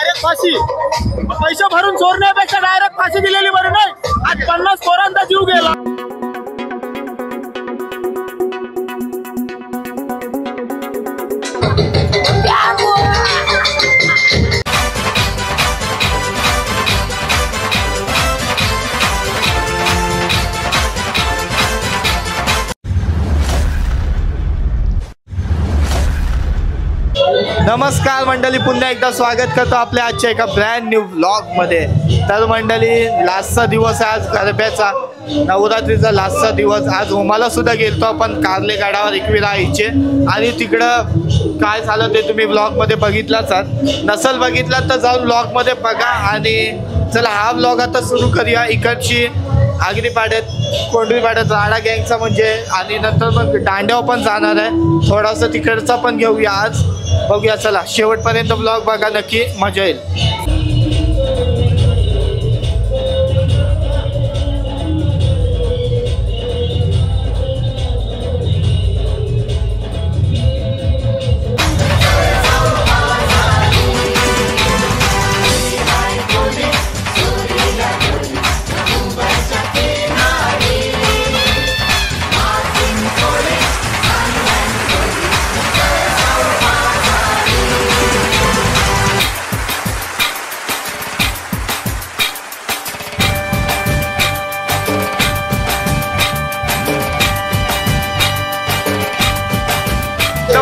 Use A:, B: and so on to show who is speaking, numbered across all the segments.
A: Direct फाशी. पैसे भरून चोरण्यापेक्षा डायरेक्ट फाशी दिलेली बरी नाही. आज 50 पोरांचा जीव गेला.
B: नमस्कार मंडळी, पुन्हा एकदा स्वागत करतो आपल्या आजच्या एका ब्रँड न्यू व्लॉग मध्ये. तर मंडळी, लास्टचा दिवस आहे आज गरब्याचा, नवरात्रीचा लास्टचा दिवस. आज होमाला सुद्धा गेलतो आपण कारले गडावर एकविरा आईचे, आणि तिकडं काय झालं ते तुम्ही व्लॉग मध्ये बघितलाच आहात. नसल बघितला तर जाऊन व्लॉग मध्ये बघा. आणि चला हा व्लॉग आता सुरू करूया. इकडची आगरीपाड्यात कोंडवीपाड्यात राडा गँगचा म्हणजे, आणि नंतर मग दांड्यावर पण जाणार आहे. थोडासा तिकडचा पण घेऊया आज. बघूया, चला शेवटपर्यंत ब्लॉग बघा, नक्की मजा येईल.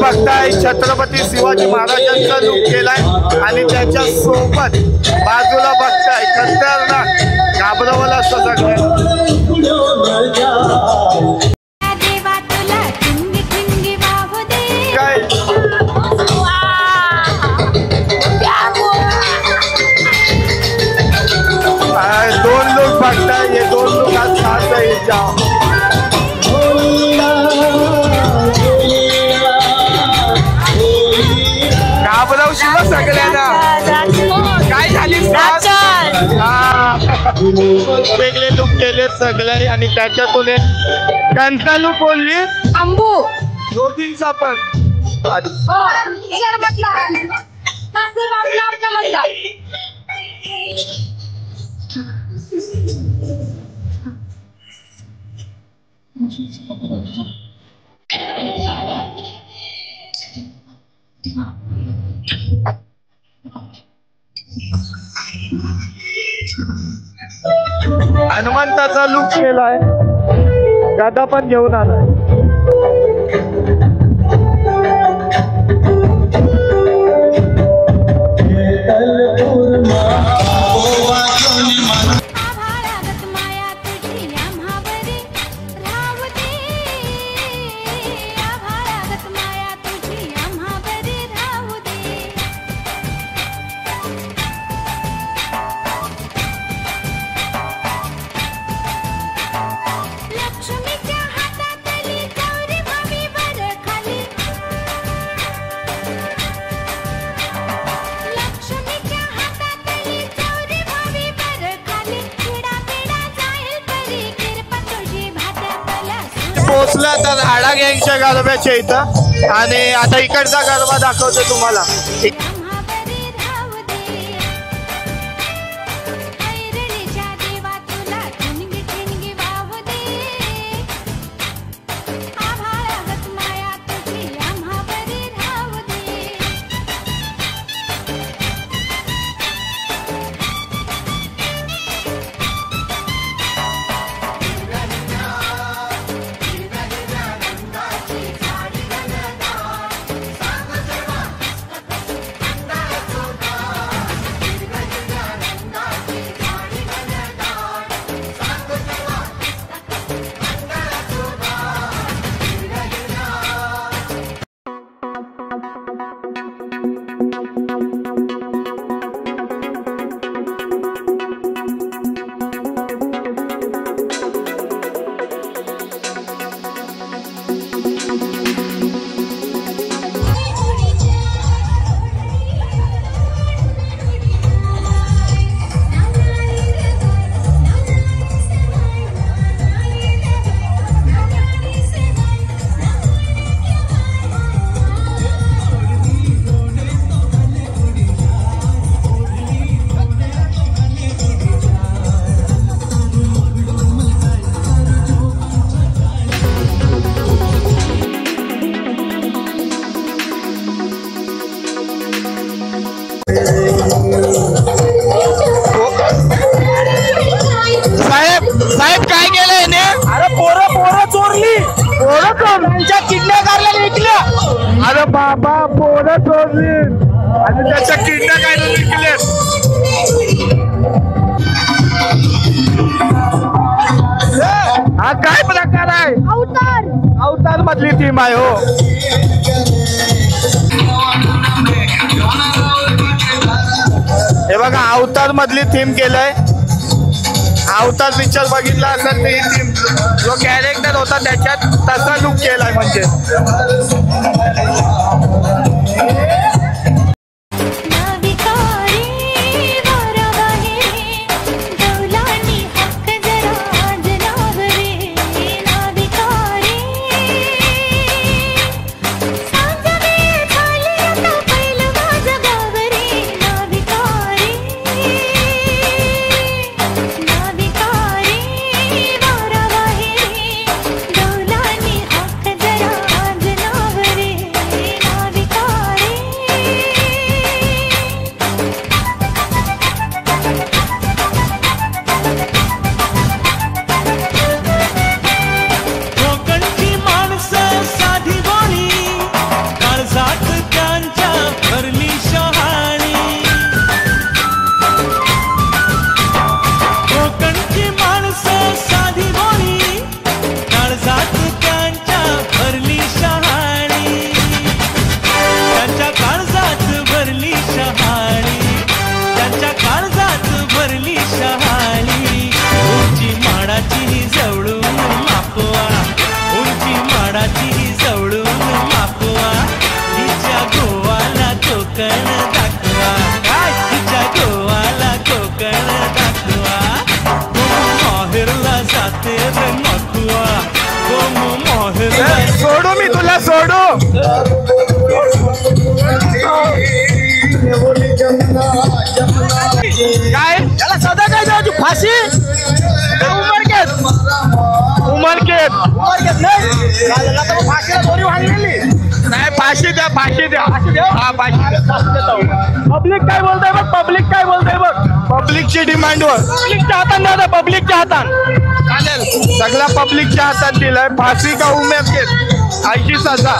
B: बघताय छत्रपती शिवाजी महाराजांचा लुक केलाय, आणि त्याच्या सोबत बाजूला बघताय खतरनाक घाबरवलं असं सगळं. काय दोन लोक बघताय, हे दोन लोक आज खास आहे. सगळ्यांना काय झाली, वेगळे लुक केले सगळे. आणि त्याच्यातून त्यांचा लुक बोलली अंबू दोघींचा पण. हनुमंताचा लुक केलाय, गदा पण घेऊन आलाय. पोचला तर राडा गँगच्या गरब्याच्या इथं, आणि आता इकडचा गरबा दाखवतो तुम्हाला. साहेब साहेब काय केलं याने?
A: अरे पोरं चोरली, पोरं त्यांच्या किडनॅप करायला विकल्या.
B: अरे बाबा पोरं चोरली आणि त्याच्या किडनॅप काय विकले. हा काय प्रकार आहे? अवतार मधली टीम आहे हो. हे बघा अवतार मधली थीम केलंय. अवतार पिक्चर बघितला असेल तर ही टीम जो कॅरेक्टर होता त्याच्यात तसा लुक केलाय म्हणजे. सोडू मी तुला सोडू. काय
A: याला सदा काय जाऊ फाशी
B: उमरकेत
A: फाशीला दोरी वाढलेली
B: नाही. फाशी द्या फाशी द्या. हा फाशी.
A: पब्लिक काय बोलतंय बघ, पब्लिक काय बोलतंय बघ.
B: पब्लिकची डिमांड वर
A: पब्लिकच्या हातात दादा, पब्लिकच्या हातात
B: चालेल. सगळ्या पब्लिकच्या हातात दिलाय. फाशी का उमेदकेत 80 सजा.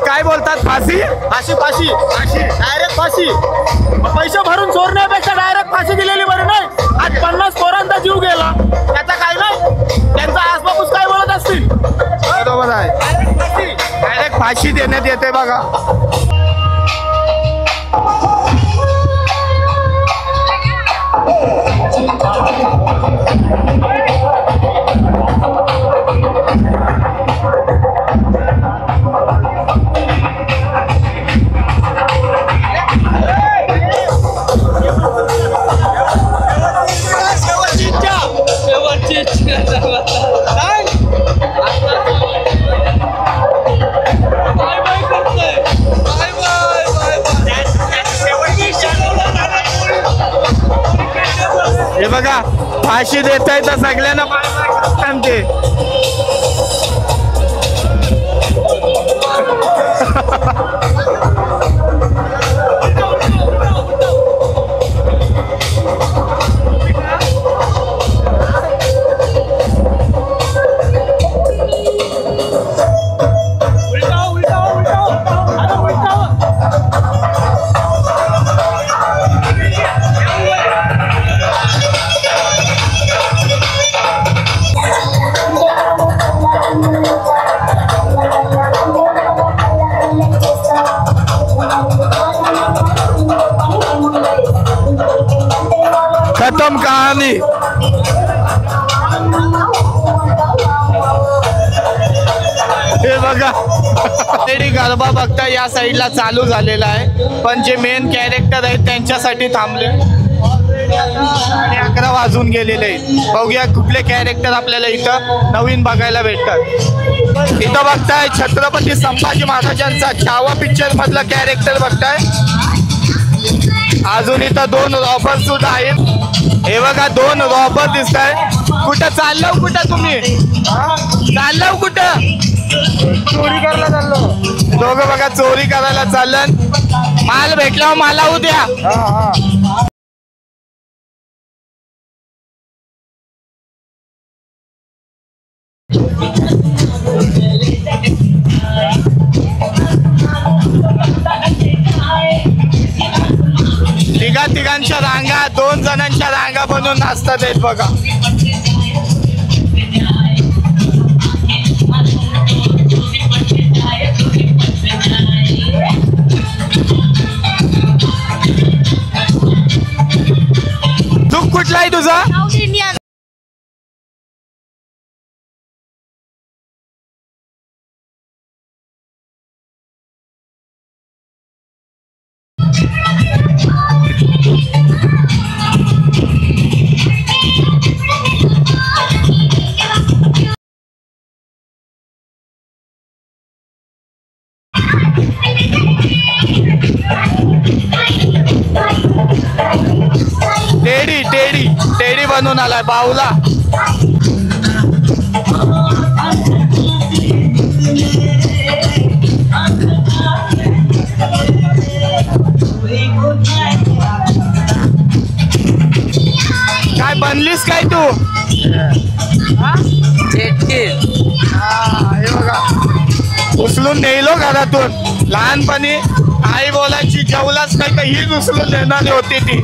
B: काय बोलतात? फाशी
A: फाशी फाशी
B: फाशी
A: डायरेक्ट फाशी. पैसे भरून चोरण्यापेक्षा डायरेक्ट फाशी दिलेली बरं नाही. आज 50 पोरांचा जीव गेला त्याचा काय नाही. त्यांचा आसपास काय बोलत असतील.
B: बरोबर आहे. डायरेक्ट फाशी देण्यात येते बघा.
C: शेवटची
B: फाशी देत आहे तर सगळ्यांना सांगते. खतम कहाणी. हे बघा लेडी गरबा बघता या साईडला चालू झालेला आहे, पण जे मेन कॅरेक्टर आहेत त्यांच्यासाठी थांबले. 11 वाजून गेलेले आहेत. बघूया कुठले कॅरेक्टर आपल्याला इथं नवीन बघायला भेटतात. इथं बघताय छत्रपती संभाजी महाराजांचा छावा पिक्चर मधला कॅरेक्टर बघताय. अजून इथं 2 रॉबर सुद्धा आहेत. हे बघा 2 रॉबर दिसत आहे. कुठं चाललो, कुठं तुम्ही चाललो, कुठं चोरी करायला चाललो. दोघं बघा चोरी करायला चाललं. माल भेटला मला उद्या. तिघांच्या रांगा 2 जणांच्या रांगा बनवून नाचतात आहेत बघा. तू कुठला आहे तुझा? टेडी बनून आलाय बाऊला. काय बनलीस काय तू? हे बघा उचलून नेलो घरातून. लहानपणी आई बोलायची जेवलाच नाही तर हीच उचलून नेणारी होती ती.